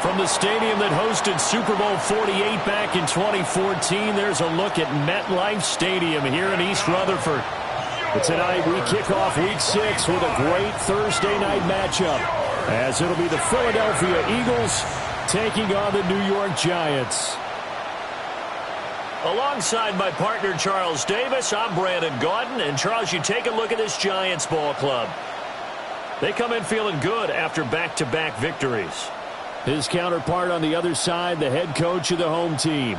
From the stadium that hosted Super Bowl 48 back in 2014, there's a look at MetLife Stadium here in East Rutherford. But tonight we kick off Week 6 with a great Thursday night matchup, as it'll be the Philadelphia Eagles taking on the New York Giants. Alongside my partner Charles Davis, I'm Brandon Gaudin. And Charles, you take a look at this Giants ball club. They come in feeling good after back-to-back victories. His counterpart on the other side, the head coach of the home team.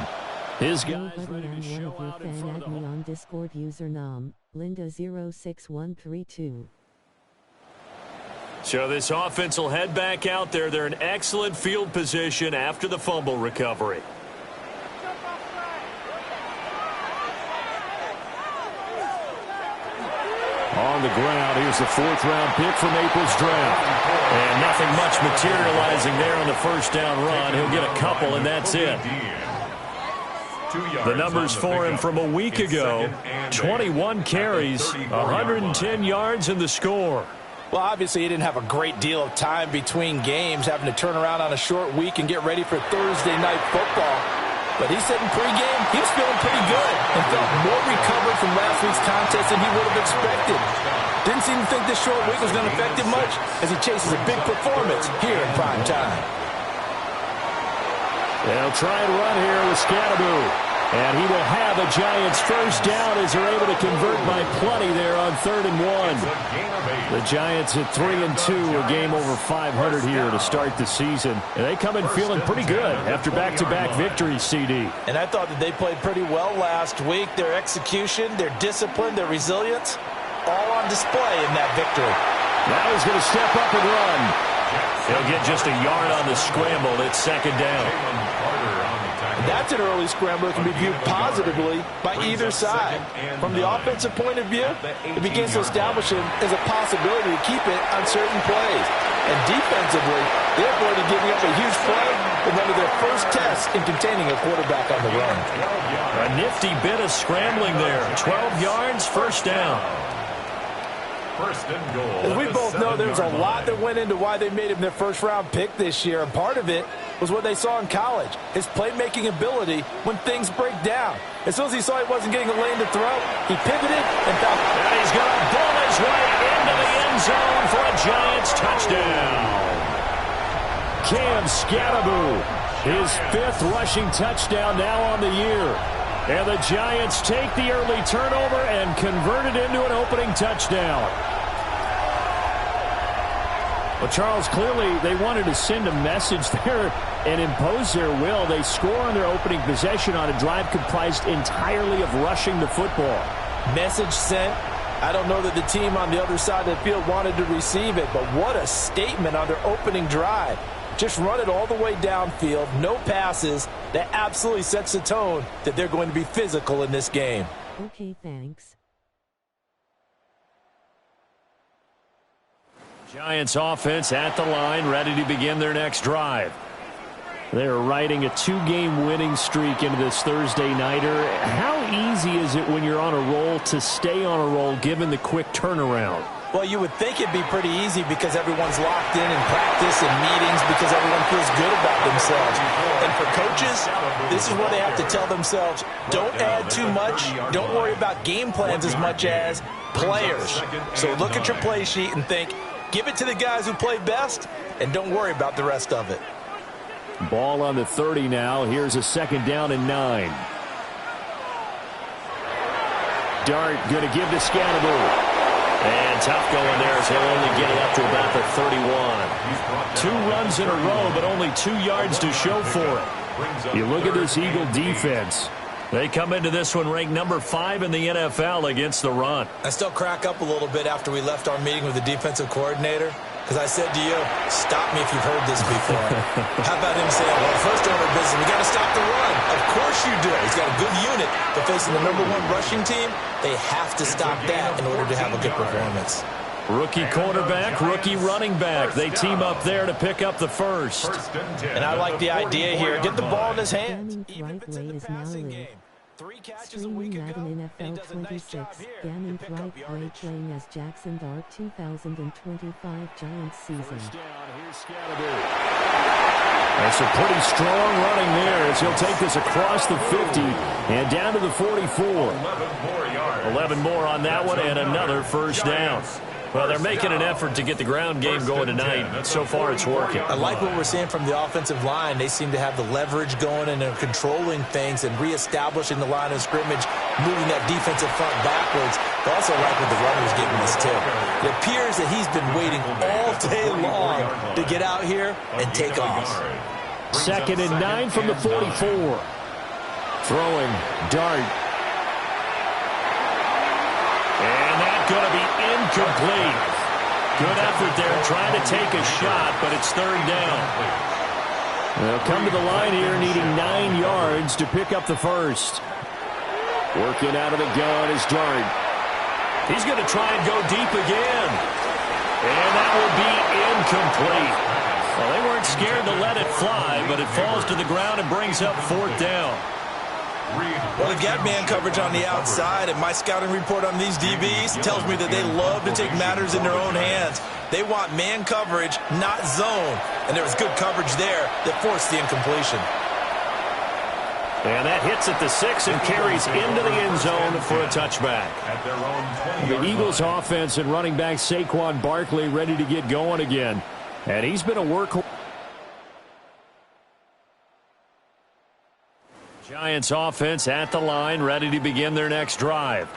His guys ready to show out in front of the home. On Discord username, Linda06132. So this offense will head back out there. They're in excellent field position after the fumble recovery. On the ground, here's the fourth-round pick from April's draft. And nothing much materializing there on the first down run. He'll get a couple, and that's it. The numbers for him from a week ago, 21 carries, 110 yards in the score. Well, obviously, he didn't have a great deal of time between games, having to turn around on a short week and get ready for Thursday night football. But he said in pregame he was feeling pretty good and felt more recovered from last week's contest than he would have expected. Didn't seem to think this short week was going to affect him much as he chases a big performance here in prime time. They'll try and run here with Scatteroo. And he will have a Giants first down as they're able to convert by plenty there on 3rd and 1. The Giants at 3-2, a game over 500 here to start the season. And they come in feeling pretty good after back-to-back victories, CD. And I thought that they played pretty well last week. Their execution, their discipline, their resilience, all on display in that victory. Now he's going to step up and run. He'll get just a yard on the scramble. It's 2nd down. That's an early scramble that can be viewed positively by either side. From the offensive point of view, it begins to establish him as a possibility to keep it on certain plays. And defensively, they avoided giving up a huge play in one of their first tests in containing a quarterback on the run. A nifty bit of scrambling there. 12 yards, first down. First and goal. As we both know, there's a lot that went into why they made him their first-round pick this year, and part of it was what they saw in college, his playmaking ability when things break down. As soon as he saw he wasn't getting a lane to throw, he pivoted and found. And he's going to bull his way into the end zone for a Giants touchdown. Cam Scatteroo, his 5th rushing touchdown now on the year. And the Giants take the early turnover and convert it into an opening touchdown. Well, Charles, clearly they wanted to send a message there and impose their will. They score on their opening possession on a drive comprised entirely of rushing the football. Message sent. I don't know that the team on the other side of the field wanted to receive it, but what a statement on their opening drive. Just run it all the way downfield, no passes. That absolutely sets the tone that they're going to be physical in this game. Okay, thanks. Giants offense at the line, ready to begin their next drive. They're riding a 2-game winning streak into this Thursday nighter. How easy is it when you're on a roll to stay on a roll given the quick turnaround? Well, you would think it'd be pretty easy because everyone's locked in practice and meetings because everyone feels good about themselves. And for coaches, this is where they have to tell themselves, don't add too much, don't worry about game plans as much as players. So look at your play sheet and think, give it to the guys who play best, and don't worry about the rest of it. Ball on the 30 now. Here's a 2nd down and 9. Dart going to give to Scatteroo. And tough going there as he'll only get it up to about the 31. 2 runs in a row, but only 2 yards to show for it. You look at this Eagle defense. They come into this one ranked number 5 in the NFL against the run. I still crack up a little bit after we left our meeting with the defensive coordinator because I said to you, stop me if you've heard this before. How about him saying, well, first order of business, we got to stop the run. Of course you do. He's got a good unit, but facing the #1 rushing team, they have to stop that in order to have a good performance. Rookie quarterback, rookie running back. They team up there to pick up the first. And I like the idea here. Get the ball in his hands, even if it's in the passing game. 3 catches a week ago, Madden and he NFL does a nice 26. job here. Gammon right play playing as Jaxson Dart 2025 Giants season. First down, here's Scatteroo. That's some pretty strong running there as he'll take this across the 50 and down to the 44. 11 more on that one and another first down. Well, they're making an effort to get the ground game going tonight. So far, it's working. I like what we're seeing from the offensive line. They seem to have the leverage going, and they're controlling things and reestablishing the line of scrimmage, moving that defensive front backwards. I also like what the runner's giving us, too. It appears that he's been waiting all day long to get out here and take off. 2nd and 9 from the 44. Throwing, Dart. And that's going to be incomplete. Good effort there trying to take a shot, but it's 3rd down. They'll come to the line here needing 9 yards to pick up the first. Working out of the gun is Dart. He's going to try and go deep again. And that will be incomplete. Well, they weren't scared to let it fly, but it falls to the ground and brings up 4th down. Well, they've got man coverage on the outside, and my scouting report on these DBs tells me that they love to take matters in their own hands. They want man coverage, not zone. And there was good coverage there that forced the incompletion. And that hits at the 6 and carries into the end zone for a touchback. The Eagles offense and running back Saquon Barkley ready to get going again. And he's been a workhorse. Giants offense at the line, ready to begin their next drive.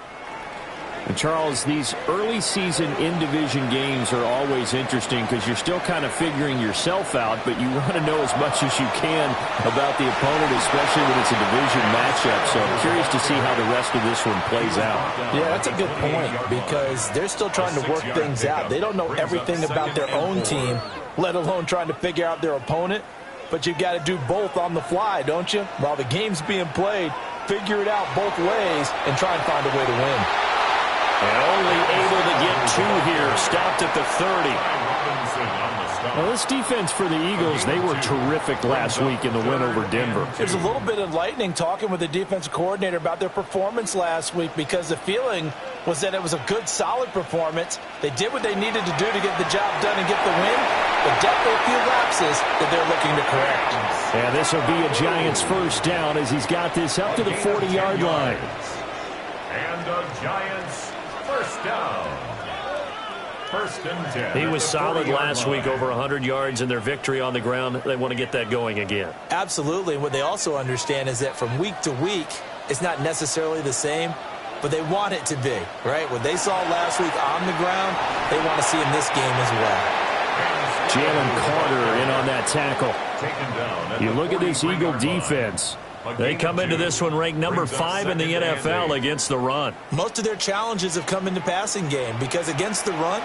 And Charles, these early season in-division games are always interesting because you're still kind of figuring yourself out, but you want to know as much as you can about the opponent, especially when it's a division matchup. So I'm curious to see how the rest of this one plays out. Yeah, that's a good point because they're still trying to work things out. They don't know everything about their own team, let alone trying to figure out their opponent. But you've got to do both on the fly, don't you? While the game's being played, figure it out both ways and try and find a way to win. And only able to get 2 here. Stopped at the 30. Well, this defense for the Eagles, they were terrific last week in the win over Denver. There's a little bit of lightning talking with the defensive coordinator about their performance last week because the feeling was that it was a good, solid performance. They did what they needed to do to get the job done and get the win, but definitely a few lapses that they're looking to correct. And this will be a Giants first down as he's got this up to the 40-yard line. And the Giants first down. 1st and 10. He was solid last week, over 100 yards in their victory on the ground. They want to get that going again. Absolutely. What they also understand is that from week to week, it's not necessarily the same, but they want it to be, right? What they saw last week on the ground, they want to see in this game as well. Jalen Carter in on that tackle. You look at this Eagle defense. They come into this one ranked number 5 in the NFL against the run. Most of their challenges have come in the passing game because against the run,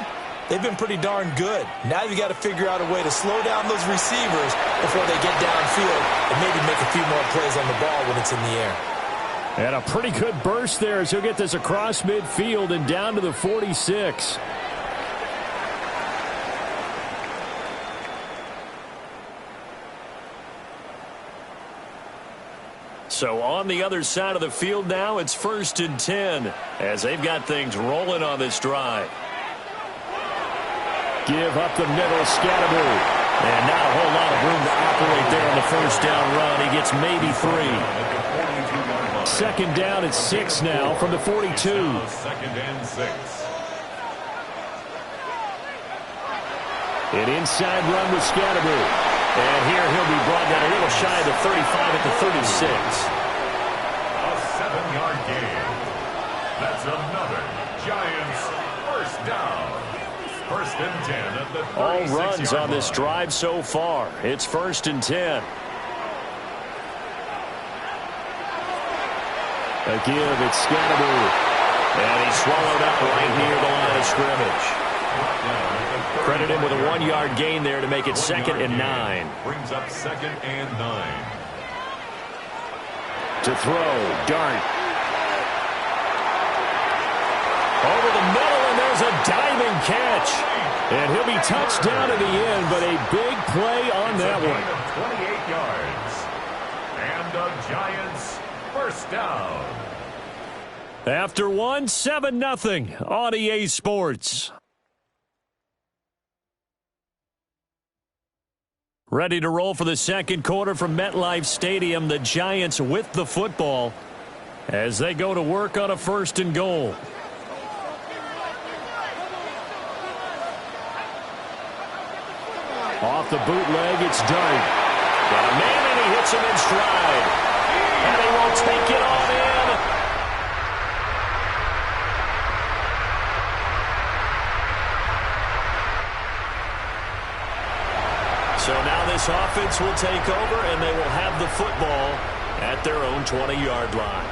they've been pretty darn good. Now you've got to figure out a way to slow down those receivers before they get downfield and maybe make a few more plays on the ball when it's in the air. And a pretty good burst there as he'll get this across midfield and down to the 46. So on the other side of the field now, it's 1st and 10 as they've got things rolling on this drive. Give up the middle, Scatterby. And not a whole lot of room to operate there on the first down run. He gets maybe 3. 2nd down at 6 now from the 42. 2nd and 6. An inside run with Scatterby. And here he'll be brought down a little shy of the 35 at the 36. A 7-yard gain. That's another Giants first down. 1st and 10 at the 36-yard line. All runs on this drive so far. It's 1st and 10. A give, it's Scatterby. And he's swallowed up right near the line of scrimmage. Credit him with a 1-yard gain there to make it 2nd and 9. Brings up 2nd and 9. To throw, Dart. Over the middle, and there's a diving catch. And he'll be touched down at the end, but a big play on that one. 28 yards. And the Giants first down. After 7-0 on EA Sports. Ready to roll for the second quarter from MetLife Stadium. The Giants with the football as they go to work on a 1st and goal. Off the bootleg, it's Dart. Got a man, and he hits him in stride. And he will take it on in. So now this offense will take over, and they will have the football at their own 20-yard line.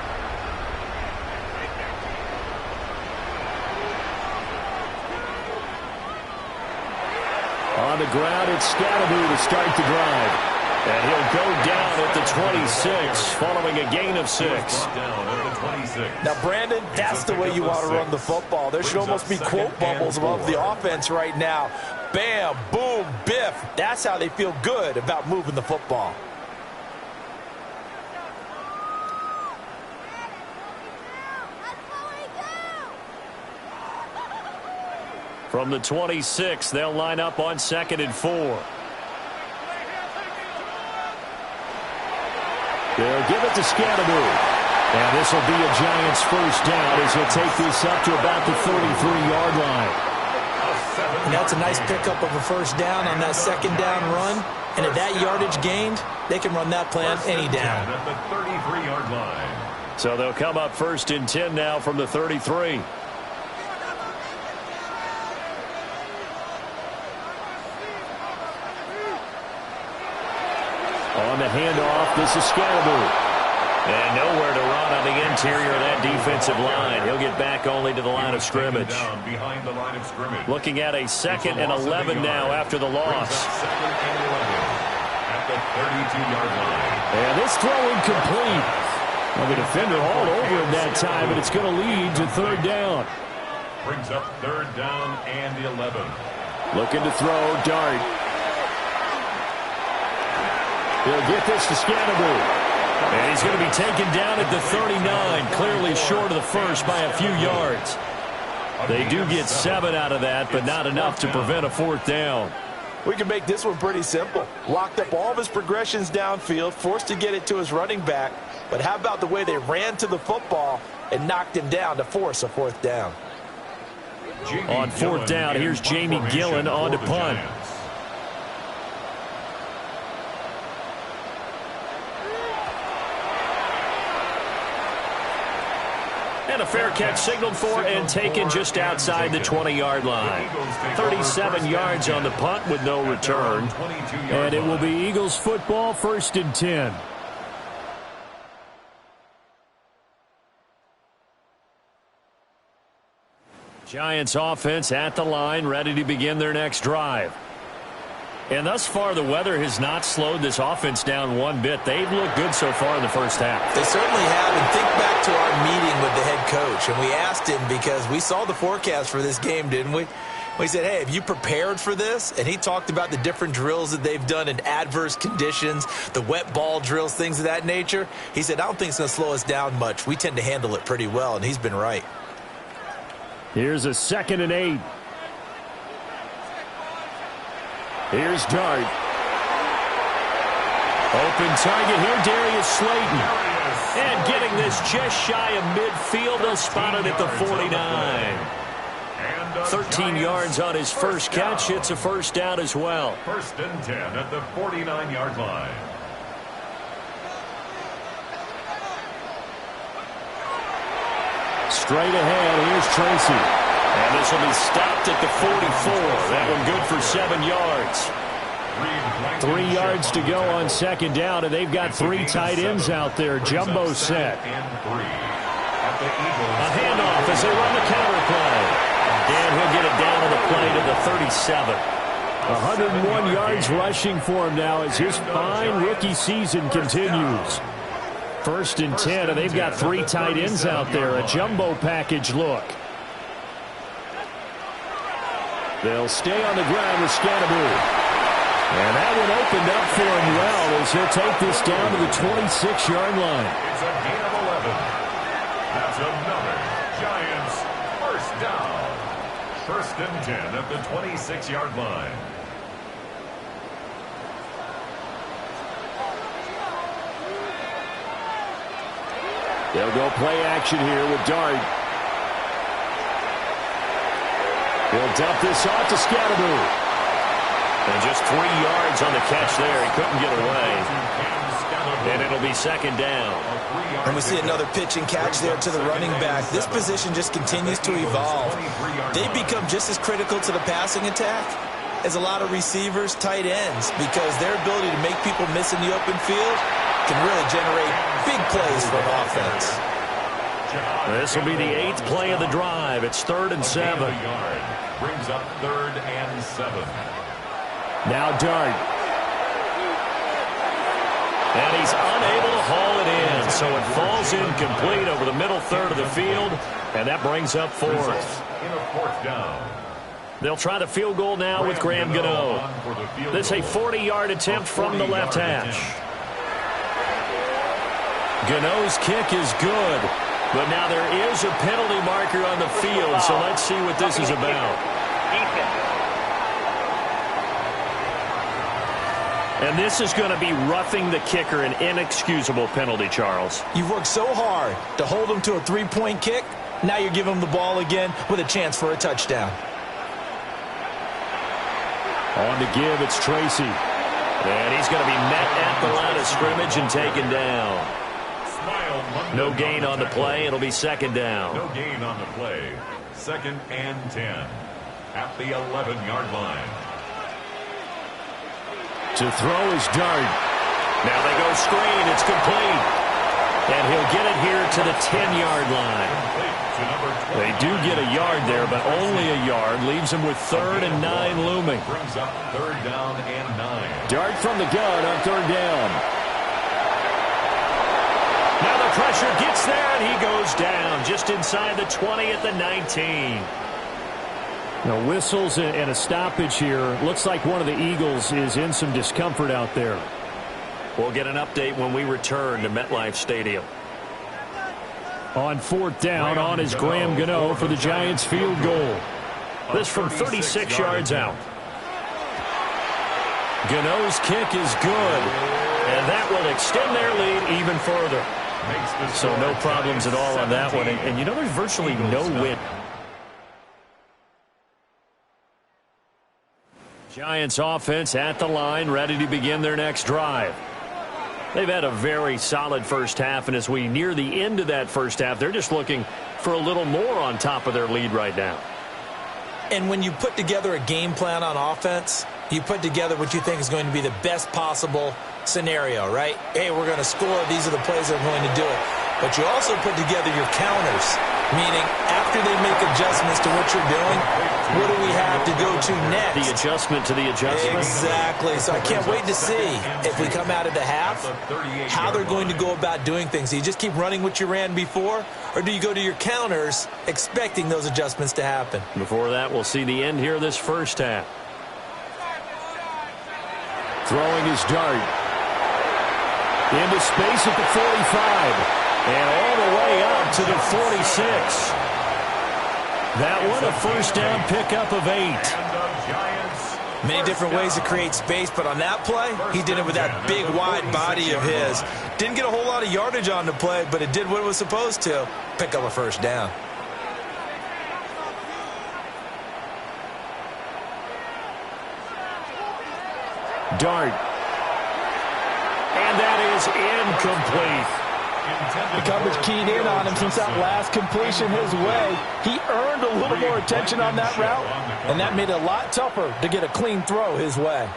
On the ground, it's Scatterby to start the drive. And he'll go down at the 26, following a gain of 6. Now, Brandon, that's the way you want to run the football. There should almost be quote bubbles above the offense right now. Bam, boom, biff. That's how they feel good about moving the football. From the 26, they'll line up on 2nd and 4. They'll give it to Scatterby. And this will be a Giants 1st down as he'll take this up to about the 33-yard line. And that's a nice pickup of a 1st down on that 2nd down run. And at that yardage gained, they can run that plan any down. At the 33-yard line. So they'll come up 1st and 10 now from the 33. On the handoff, this is Scatterby. And nowhere to run on the interior of that defensive line. He'll get back only to the line of scrimmage. Behind the line of scrimmage. Looking at a 2nd and 11 now after the loss. 2nd and 11 at the 32-yard line. And this throw incomplete. Well, the defender all over him that time, but it's going to lead to 3rd down. Brings up 3rd down and 11. Looking to throw, Dart. He'll get this to Scatterby. And he's going to be taken down at the 39, clearly short of the 1st by a few yards. They do get 7 out of that, but not enough to prevent a 4th down. We can make this one pretty simple. Locked up all of his progressions downfield, forced to get it to his running back. But how about the way they ran to the football and knocked him down to force a 4th down? On 4th down, here's Jamie Gillen on to punt. And a fair catch signaled for and taken just outside the 20-yard line. 37 yards on the punt with no return. And it will be Eagles football, 1st and 10. Giants offense at the line, ready to begin their next drive. And thus far, the weather has not slowed this offense down one bit. They've looked good so far in the 1st half. They certainly have. And think back to our meeting with the head coach. And we asked him because we saw the forecast for this game, didn't we? We said, hey, have you prepared for this? And he talked about the different drills that they've done in adverse conditions, the wet ball drills, things of that nature. He said, I don't think it's going to slow us down much. We tend to handle it pretty well, and he's been right. Here's a 2nd and 8. Here's Dart. Open target here, Darius Slayton. And getting this just shy of midfield, they'll spot it at the 49. 13 yards on his first catch. It's a 1st down as well. 1st and 10 at the 49-yard line. Straight ahead, here's Tracy. And this will be stopped at the 44. That one good for 7 yards. 3 yards to go on 2nd down, and they've got 3 tight ends out there. Jumbo set. A handoff as they run the counter play. And he'll get it down to the play to the 37. 101 yards rushing for him now as his fine rookie season continues. 1st and 10, and they've got 3 tight ends out there. A jumbo package look. They'll stay on the ground with Scatterby. And that one opened up for him well as he'll take this down to the 26-yard line. It's a gain of 11. That's another Giants 1st down. 1st and 10 at the 26-yard line. They'll go play action here with Dart. He'll dump this off to Scatterboo. And just 3 yards on the catch there. He couldn't get away. And it'll be second down. And we see another pitch and catch there to the running back. This position just continues to evolve. They become just as critical to the passing attack as a lot of receivers, tight ends, because their ability to make people miss in the open field can really generate big plays for an offense. This will be the 8th play of the drive. It's 3rd and 7. Brings up 3rd and 7. Now Dart. And he's unable to haul it in, so it falls incomplete over the middle third of the field, and that brings up 4th. In a 4th down. They'll try the field goal now with Graham Gano. This is a 40-yard attempt from the left hash. Gano's kick is good, but now there is a penalty marker on the field, so let's see what this is about. And this is going to be roughing the kicker, an inexcusable penalty, Charles. You've worked so hard to hold him to a 3-point kick. Now you're giving him the ball again with a chance for a touchdown. On to give, it's Tracy. And he's going to be met at the line of scrimmage and taken down. No gain on the play. It'll be second down. No gain on the play. 2nd and 10 at the 11-yard line. To throw is Dart. Now they go screen. It's complete. And he'll get it here to the 10-yard line. They do get a yard there, but only a yard. Leaves him with 3rd and 9 looming. Brings up 3rd down and 9. Dart from the gun on 3rd down. Now the pressure gets there, and he goes down just inside the 20 at the 19. Now whistles and a stoppage here. Looks like one of the Eagles is in some discomfort out there. We'll get an update when we return to MetLife Stadium. On 4th down, on is Graham Gano for the Giants field goal. This from 36 yards out. Gano's kick is good, and that will extend their lead even further. So no problems at all on that one. And you know, there's virtually no wind. Giants offense at the line, ready to begin their next drive. They've had a very solid first half, and as we near the end of that first half, they're just looking for a little more on top of their lead right now. And when you put together a game plan on offense, you put together what you think is going to be the best possible scenario, right? Hey, we're going to score. These are the plays that are going to do it. But you also put together your counters, meaning after they make adjustments to what you're doing, what do we have to go to next? The adjustment to the adjustment. Exactly. So I can't wait to see if we come out of the half, how they're going to go about doing things. Do you just keep running what you ran before, or do you go to your counters expecting those adjustments to happen? Before that, we'll see the end here of this first half. Throwing his Dart. Into space at the 45. And all the way up to the 46. That one a first down pickup of 8. Many different ways to create space, but on that play, he did it with that big, wide body of his. Didn't get a whole lot of yardage on the play, but it did what it was supposed to. Pick up a first down. Dart. And that is incomplete. The coverage keyed in on him since that last completion his way. He earned a little more attention on that route, and that made it a lot tougher to get a clean throw his way.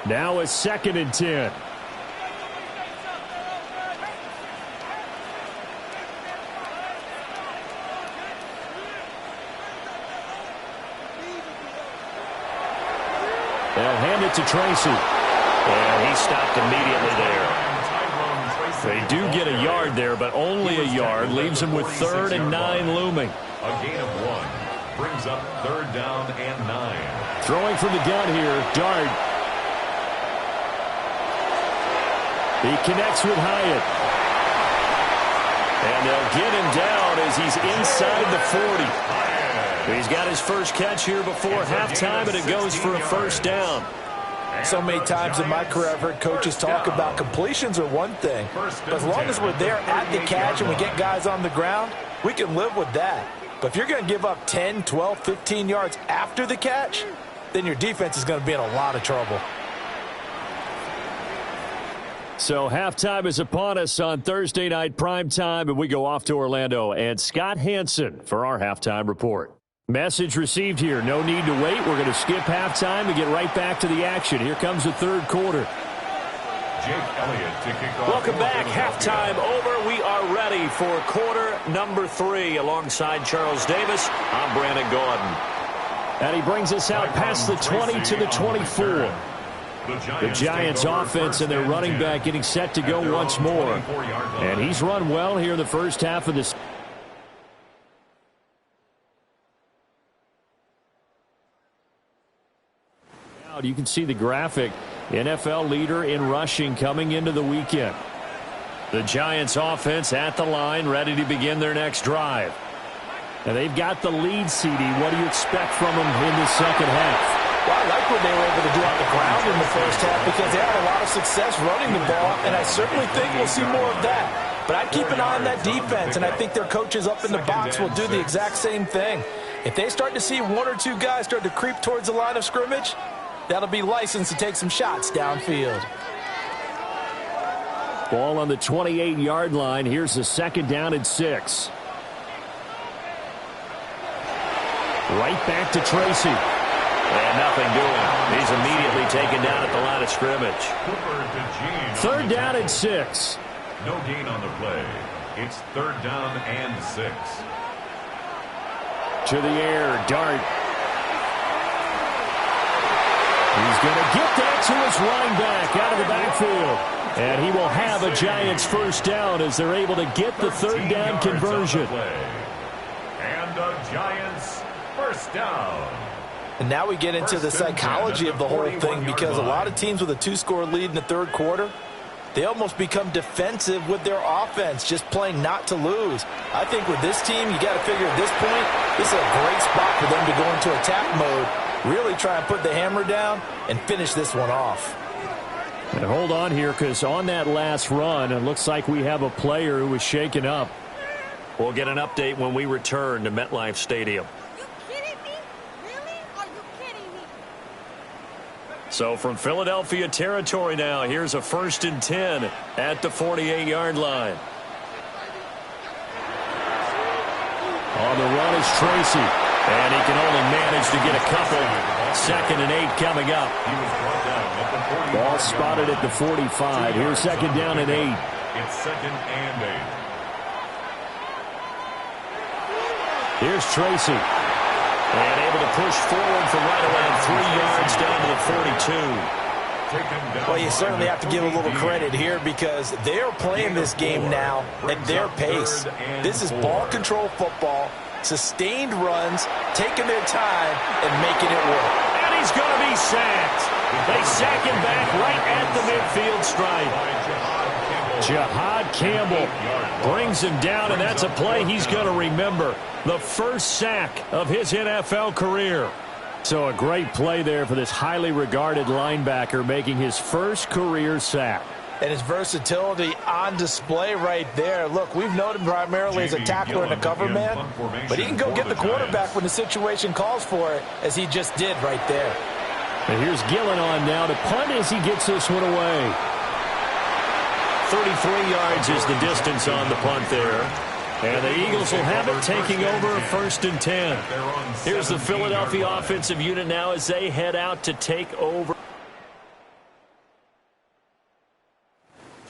Now it's 2nd and 10. They'll hand it to Tracy. And he stopped immediately there. They do get a yard there, but only a yard. Leaves him with 3rd and 9 looming. A gain of 1. Brings up 3rd down and 9. Throwing from the gun here, Dart. He connects with Hyatt. And they'll get him down as he's inside the 40. He's got his first catch here before halftime, and it goes for a first down. So many times in my career I've heard coaches talk about completions are one thing, but as long as we're there at the catch and we get guys on the ground, we can live with that. But if you're going to give up 10, 12, 15 yards after the catch, then your defense is going to be in a lot of trouble. So halftime is upon us on Thursday night primetime, and we go off to Orlando. And Scott Hansen for our halftime report. Message received here. No need to wait. We're going to skip halftime and get right back to the action. Here comes the third quarter. Jake Elliott to kick off. Welcome back. Halftime over. We are ready for quarter number 3. Alongside Charles Davis, I'm Brandon Gordon. And he brings us out past the 20 to the 24. The Giants offense and their running back getting set to go once more. And he's run well here in the first half of this. You can see the graphic. NFL leader in rushing coming into the weekend. The Giants offense at the line, ready to begin their next drive. And they've got the lead, CD. What do you expect from them in the second half? Well, I like what they were able to do on the ground in the first half because they had a lot of success running the ball, and I certainly think we'll see more of that. But I'd keep an eye on that defense, and I think their coaches up in the box will do the exact same thing. If they start to see one or two guys start to creep towards the line of scrimmage, that'll be licensed to take some shots downfield. Ball on the 28-yard line. Here's the second down and 6. Right back to Tracy. And nothing doing. He's immediately taken down at the line of scrimmage. Third down and 6. No gain on the play. It's third down and 6. To the air, Dart. He's going to get that to his running back out of the backfield. And he will have a Giants first down as they're able to get the third down conversion. And the Giants first down. And now we get into the psychology of the whole thing because a lot of teams with a 2-score lead in the third quarter, they almost become defensive with their offense, just playing not to lose. I think with this team, you got to figure at this point, this is a great spot for them to go into attack mode, really try and put the hammer down and finish this one off. And hold on here because on that last run, it looks like we have a player who was shaken up. We'll get an update when we return to MetLife Stadium. So from Philadelphia territory now, here's a 1st and 10 at the 48-yard line. On the run is Tracy, and he can only manage to get a couple. 2nd and 8 coming up. Ball spotted at the 45. Here's 2nd down and 8. It's 2nd and 8. Here's Tracy. And able to push forward for right around 3 yards down to the 42. Well, you certainly have to give a little credit here because they're playing this game now at their pace. This is ball control football, sustained runs, taking their time, and making it work. And he's going to be sacked. They sack him back right at the midfield stripe. Jahad Campbell brings him down, and that's a play he's going to remember. The first sack of his NFL career. So a great play there for this highly regarded linebacker making his first career sack. And his versatility on display right there. Look, we've known him primarily as a tackler and a cover man, but he can go get the quarterback when the situation calls for it, as he just did right there. And here's Gillen on now to punt as he gets this one away. 33 yards is the distance on the punt there. And the Eagles will have it, taking over 1st and 10. Here's the Philadelphia offensive unit now as they head out to take over.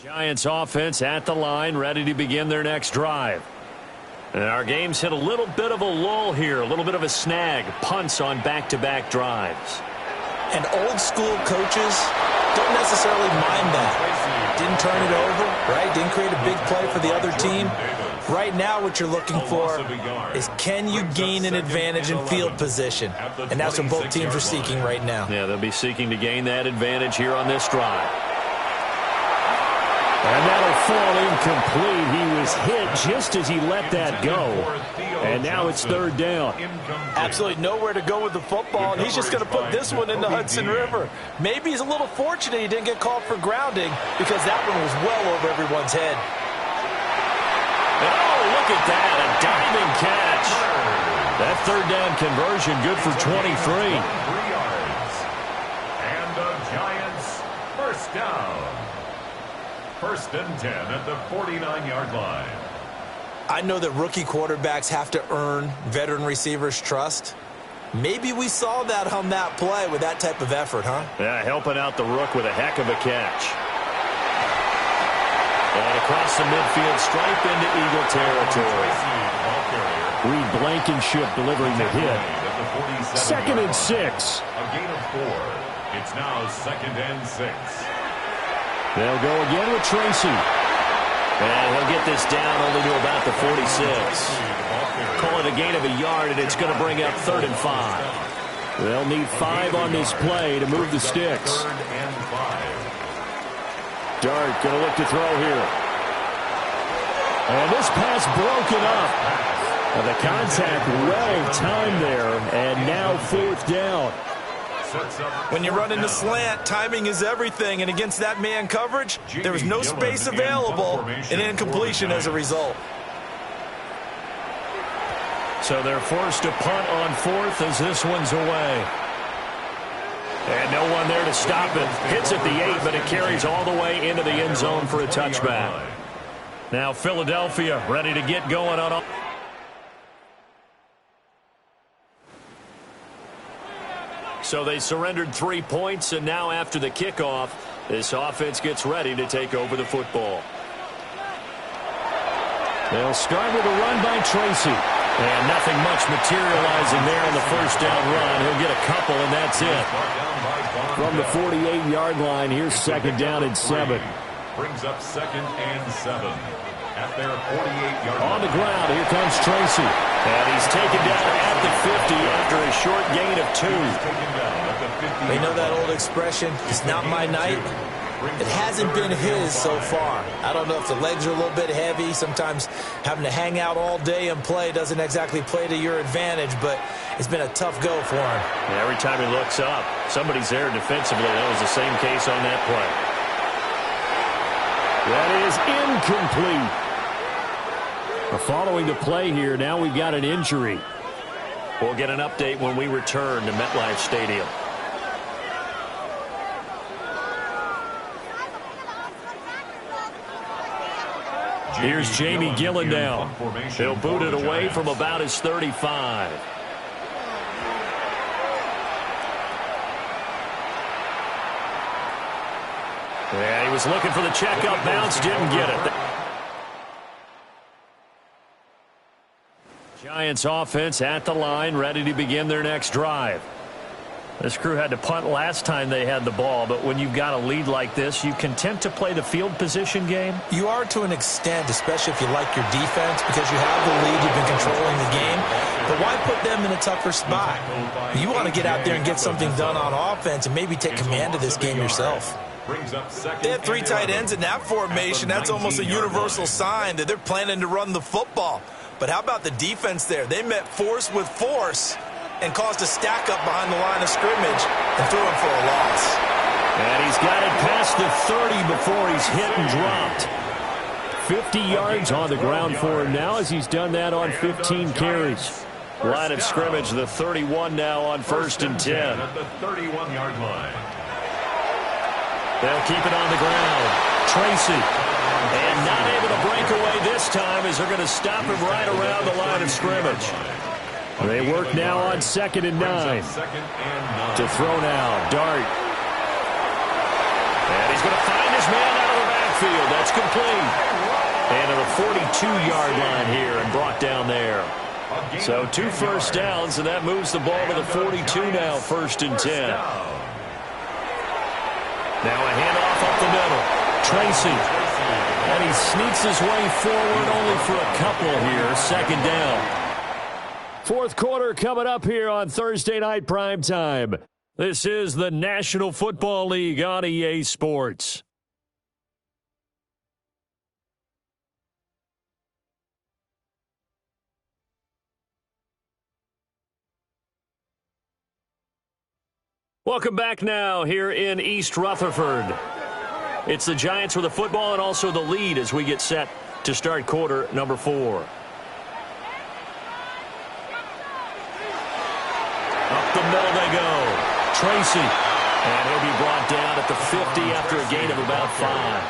Giants offense at the line, ready to begin their next drive. And our game's hit a little bit of a lull here, a little bit of a snag. Punts on back-to-back drives. And old school coaches don't necessarily mind that. Didn't turn it over, right? Didn't create a big play for the other team. Right now what you're looking for is can you gain an advantage in field position? And that's what both teams are seeking right now. Yeah, they'll be seeking to gain that advantage here on this drive. And that'll fall incomplete. He was hit just as he let that go. And now it's third down. Absolutely nowhere to go with the football, and he's just going to put this one in the Hudson River. Maybe he's a little fortunate he didn't get called for grounding because that one was well over everyone's head. Oh, look at that, a diving catch. That third down conversion good for 23. 3 yards. And the Giants first down. First and 10 at the 49-yard line. I know that rookie quarterbacks have to earn veteran receivers' trust. Maybe we saw that on that play with that type of effort, huh? Yeah, helping out the rook with a heck of a catch. And across the midfield stripe into Eagle territory. Reed Blankenship delivering the hit. 2nd and 6. A gain of 4. It's now 2nd and 6. They'll go again with Tracy. And he'll get this down only to about the 46. Call it a gain of a yard, and it's going to bring up 3rd and 5. They'll need 5 on this play to move the sticks. 3rd and 5. Dart going to look to throw here. And this pass broken up. And the contact well timed there, and now 4th down. When you run into slant, timing is everything, and against that man coverage, there was no space available, and incompletion as a result. So they're forced to punt on 4th as this one's away. And no one there to stop it. Hits at the 8, but it carries all the way into the end zone for a touchback. Now Philadelphia ready to get going on. So they surrendered 3 points, and now after the kickoff, this offense gets ready to take over the football. They'll start with a run by Tracy. And nothing much materializing there on the first down run. He'll get a couple, and that's it. From the 48-yard line, here's 2nd down and 7. Brings up 2nd and 7. At their 48-yard line. On the ground, here comes Tracy. And he's taken down at the 50 after a short gain of 2. You know that old expression, it's not my night? It hasn't been his so far. I don't know if the legs are a little bit heavy. Sometimes having to hang out all day and play doesn't exactly play to your advantage, but it's been a tough go for him. Yeah, every time he looks up, somebody's there defensively. That was the same case on that play. That is incomplete. Following the play here, now we've got an injury. We'll get an update when we return to MetLife Stadium. Here's Jamie Gillen now. He'll boot it away from about his 35. Yeah, he was looking for the checkup bounce, didn't get it. Giants offense at the line, ready to begin their next drive. This crew had to punt last time they had the ball, but when you've got a lead like this, you content to play the field position game? You are to an extent, especially if you like your defense, because you have the lead, you've been controlling the game. But why put them in a tougher spot? You want to get out there and get something done on offense and maybe take command of this game yourself. They have 3 tight ends in that formation. That's almost a universal sign that they're planning to run the football. But how about the defense there? They met force with force and caused a stack up behind the line of scrimmage and threw him for a loss. And he's got it past the 30 before he's hit and dropped. 50 yards on the ground for him now as he's done that on 15 carries. Line of scrimmage, the 31 now on 1st and 10. At the 31-yard line. They'll keep it on the ground. Tracy. And not able to break away this time as they're going to stop him right around the line of scrimmage. They work now on 2nd and 9. To throw now, Dart. And he's going to find his man out of the backfield. That's complete. And to the 42-yard line here and brought down there. So 2 first downs, and that moves the ball to the 42 now, 1st and 10. Now a handoff up the middle. Tracy. And he sneaks his way forward only for a couple here. 2nd down. 4th quarter coming up here on Thursday Night Primetime. This is the National Football League on EA Sports. Welcome back now here in East Rutherford. It's the Giants with the football and also the lead as we get set to start quarter number 4. Up the middle they go. Tracy. And he'll be brought down at the 50 after a gain of about 5.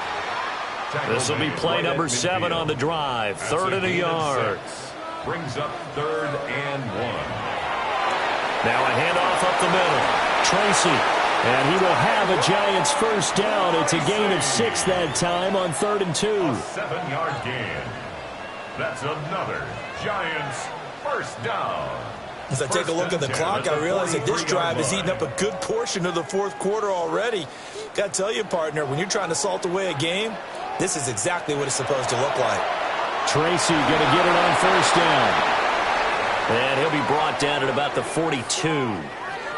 This will be play number 7 on the drive. 3rd and a yard. Brings up 3rd and 1. Now a handoff up the middle. Tracy, and he will have a Giants first down. It's a gain of 6 that time on 3rd and 2. A 7-yard gain. That's another Giants first down. As I take a look at the clock, I realize that this drive has eaten up a good portion of the 4th quarter already. Got to tell you, partner, when you're trying to salt away a game, this is exactly what it's supposed to look like. Tracy going to get it on first down. And he'll be brought down at about the 42.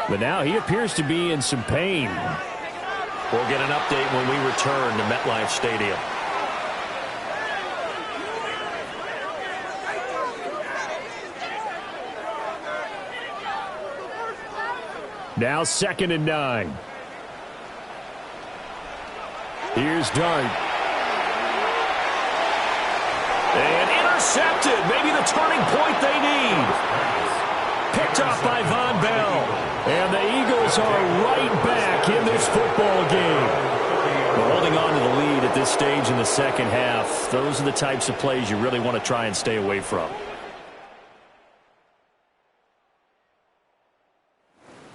But now he appears to be in some pain. We'll get an update when we return to MetLife Stadium. Now 2nd and 9. Here's Dart. And intercepted. Maybe the turning point they need. Picked up by Von Bell. And the Eagles are right back in this football game. But holding on to the lead at this stage in the second half, those are the types of plays you really want to try and stay away from.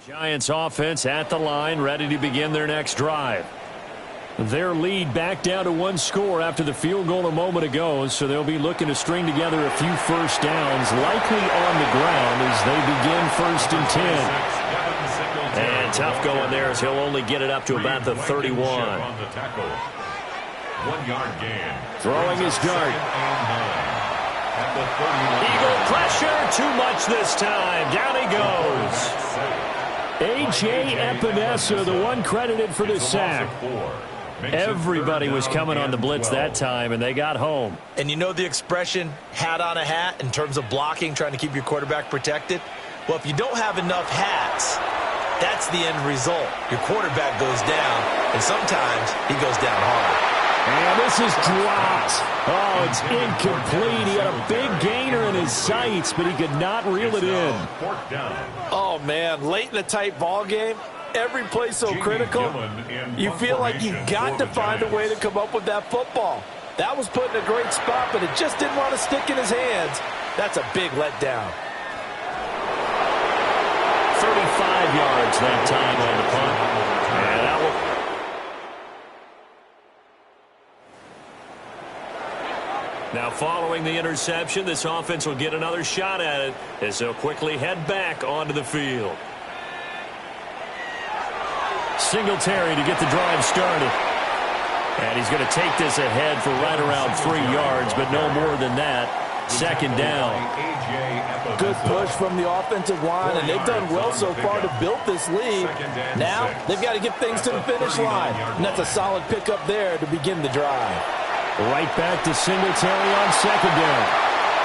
Giants offense at the line, ready to begin their next drive. Their lead back down to 1 score after the field goal a moment ago, so they'll be looking to string together a few first downs, likely on the ground as they begin 1st and 10. And tough going there as he'll only get it up to about the 31. 1-yard gain. Throwing his Dart. Eagle pressure, too much this time. Down he goes. A.J. Epinesa, the one credited for the sack. Everybody was coming on the blitz that time, and they got home. And you know the expression, hat on a hat, in terms of blocking, trying to keep your quarterback protected? Well, if you don't have enough hats, that's the end result. Your quarterback goes down, and sometimes he goes down hard. And this is dropped. Oh, it's incomplete. He had a big gainer in his sights, but he could not reel it in. Oh, man, late in the tight ball game, every play so critical, you feel like you've got to find a way to come up with that football. That was put in a great spot, but it just didn't want to stick in his hands. That's a big letdown. 35 yards that time on the punt. And that will... Now following the interception, this offense will get another shot at it as they'll quickly head back onto the field. Singletary to get the drive started. And he's going to take this ahead for right around 3 yards, but no more than that. 2nd down. Good push from the offensive line, and they've done well so far to build this lead. Now they've got to get things to the finish line, and that's a solid pickup there to begin the drive. Right back to Singletary on 2nd down.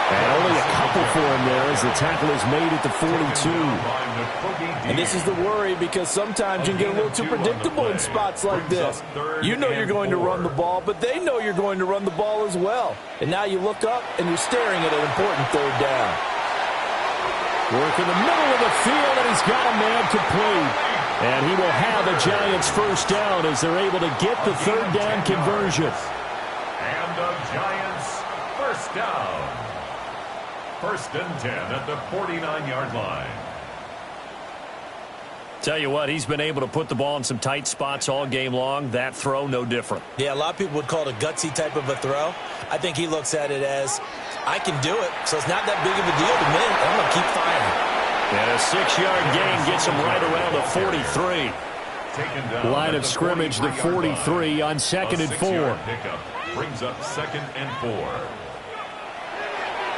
And only a couple for him there as the tackle is made at the 42. And this is the worry because sometimes you can get a little too predictable in spots like this. You know you're going to run the ball, but they know you're going to run the ball as well. And now you look up and you're staring at an important 3rd down. Work in the middle of the field, and he's got a man complete. And he will have a Giants first down as they're able to get the 3rd down conversion. And the Giants first down. 1st and 10 at the 49-yard line. Tell you what, he's been able to put the ball in some tight spots all game long. That throw, no different. Yeah, a lot of people would call it a gutsy type of a throw. I think he looks at it as, I can do it, so it's not that big of a deal to me. I'm going to keep firing. And a 6-yard gain gets him right around the 43. Line of scrimmage, the 43 on 2nd and 4. Pickup brings up 2nd and 4.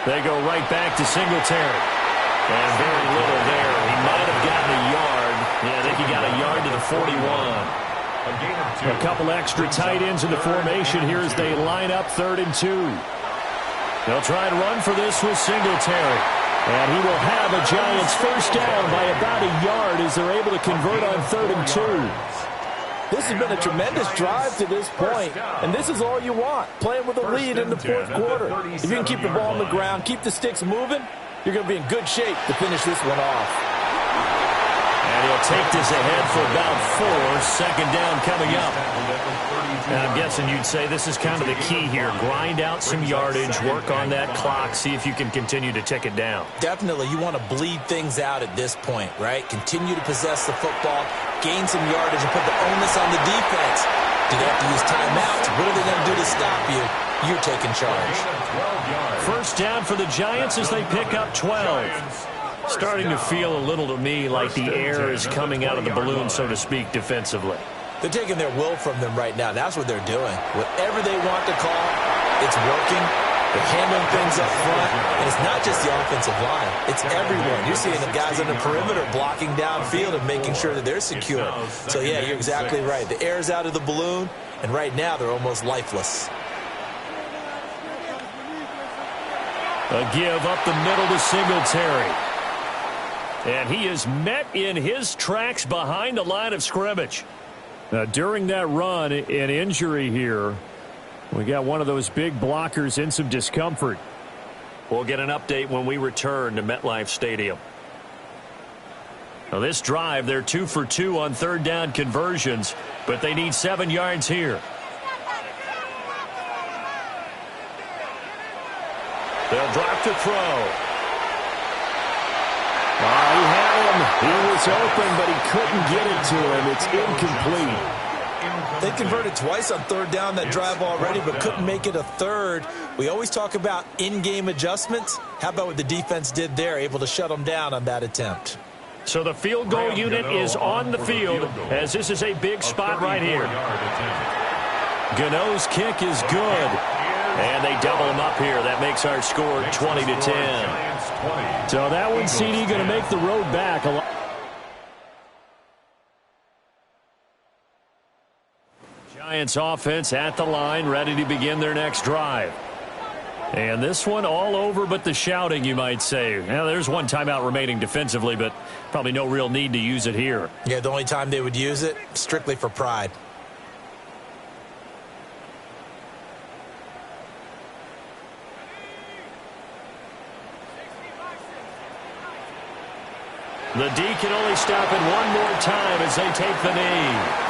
They go right back to Singletary. And very little there. He might have gotten a yard. Yeah, I think he got a yard to the 41. A couple extra tight ends in the formation here as they line up 3rd and 2. They'll try and run for this with Singletary. And he will have a Giants first down by about a yard as they're able to convert on 3rd and 2. This has been a tremendous drive to this point, and this is all you want, playing with a lead in the 4th quarter. If you can keep the ball on the ground, keep the sticks moving, you're going to be in good shape to finish this one off. And he'll take this ahead for about 4. Second down coming up. And I'm guessing you'd say this is kind of the key here. Grind out some yardage, work on that clock, see if you can continue to tick it down. Definitely. You want to bleed things out at this point, right? Continue to possess the football, gain some yardage, and put the onus on the defense. Do they have to use timeouts? What are they going to do to stop you? You're taking charge. First down for the Giants as they pick up 12. Starting to feel a little to me like the air is coming out of the balloon, so to speak, defensively. They're taking their will from them right now. That's what they're doing. Whatever they want to call, it's working. They're handling things up front. And it's not just the offensive line. It's everyone. You're seeing the guys on the perimeter blocking downfield and making sure that they're secure. So, yeah, you're exactly right. The air's out of the balloon, and right now they're almost lifeless. A give up the middle to Singletary. And he is met in his tracks behind the line of scrimmage. Now, during that run, an injury here. We got one of those big blockers in some discomfort. We'll get an update when we return to MetLife Stadium. Now, this drive, they're 2 for 2 on 3rd down conversions, but they need 7 yards here. They'll drop to throw. He had him. He was open, but he couldn't get it to him. It's incomplete. They converted twice on 3rd down that drive already, but couldn't make it a 3rd. We always talk about in-game adjustments. How about what the defense did there, able to shut them down on that attempt? So the field goal unit is on the field as this is a big spot right here. Gano's kick is good. And they double him up here. That makes our score 20-10. So that one, CD, going to make the road back. Giants offense at the line, ready to begin their next drive. And this one all over but the shouting, you might say. Now, there's one timeout remaining defensively, but probably no real need to use it here. Yeah, the only time they would use it, strictly for pride. The D can only stop it one more time as they take the knee.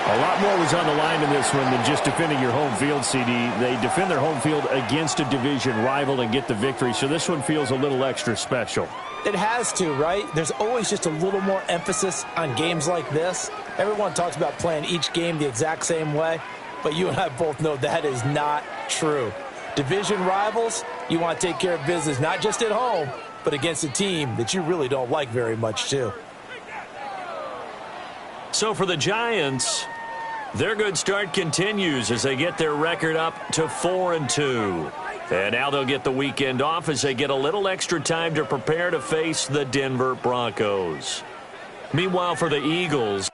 A lot more was on the line in this one than just defending your home field, CD. They defend their home field against a division rival and get the victory, so this one feels a little extra special. It has to, right? There's always just a little more emphasis on games like this. Everyone talks about playing each game the exact same way, but you and I both know that is not true. Division rivals, you want to take care of business, not just at home, but against a team that you really don't like very much, too. So for the Giants, their good start continues as they get their record up to 4-2. And now they'll get the weekend off as they get a little extra time to prepare to face the Denver Broncos. Meanwhile, for the Eagles,